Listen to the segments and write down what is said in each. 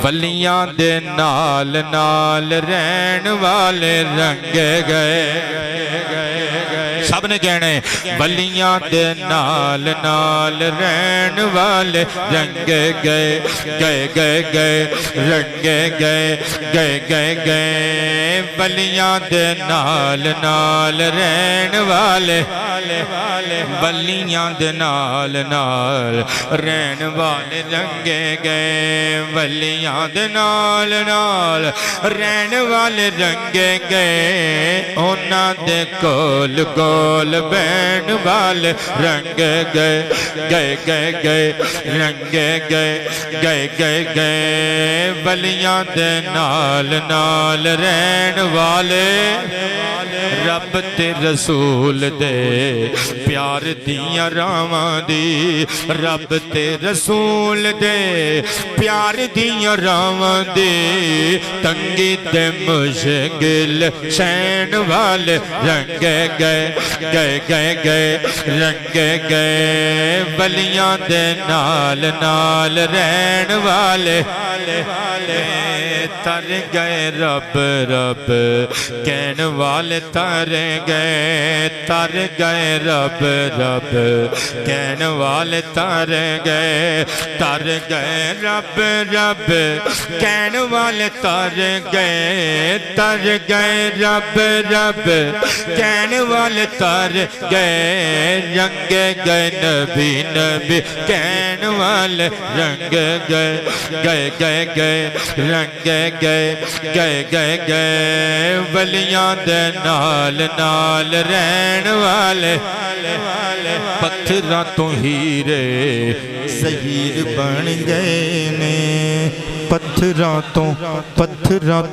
ولیاں دے نال نال رہن والے رنگے گئے سب نے کہنے ولیاں دے نال نال رہن والے رنگے گئے گئے گئے گئے رنگے گئے گئے گئے گئے ولیاں دے نال نال رہن والے ولیاں دے نال نال رہن والے رنگے گئے ولیاں دے نال نال رہن والے رنگے گئے انہاں دے کول کول بہن والے رنگے گئے گئے گئے گئے رنگے گئے گئے گئے گئے ولیاں دے نال نال رہن والے رب تے رسول دے پیار دیاں راواں دی رب تے رسول دے پیار دیاں راواں دی تنگی تے مشکل شین والے رنگے گئے گئے گئے گئے رنگے گئے ولیاں دے نال نال رہن والے تر گئے رب رب کہن والے تر گئے رب رب کہن والے تر گئے رب رب کہن والے تر گئے رب رب کہن والے تر گئے رنگے گئے نبی نبی کہن والے رنگ گئے گئے گئے گئے رنگے گئے گئے گئے گئے ولیاں دے نال نال رہن والے پتھراں تو ہیرے زہیر بن گئے نے پتھراں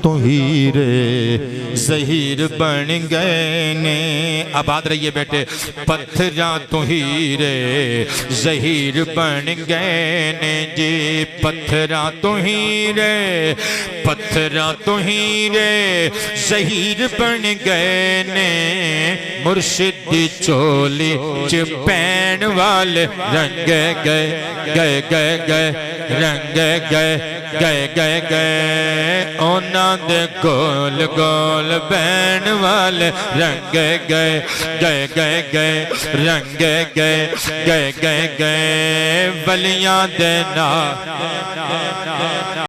تو ہیرے زہیر بن گئے نے آباد رہیے بیٹے پتھراں تو ہیرے زہیر بن گئے نے جی پتھراں تو ہیرے زہیر بن گئے نے مرشد دی چولی چپین والے رنگے گئے گئے گئے گئے رنگے گئے گئے گئے گئے انہاں دے گول گول بین والے رنگے گئے گئے گئے گئے رنگے گئے گئے گئے گئے ولیاں دے نال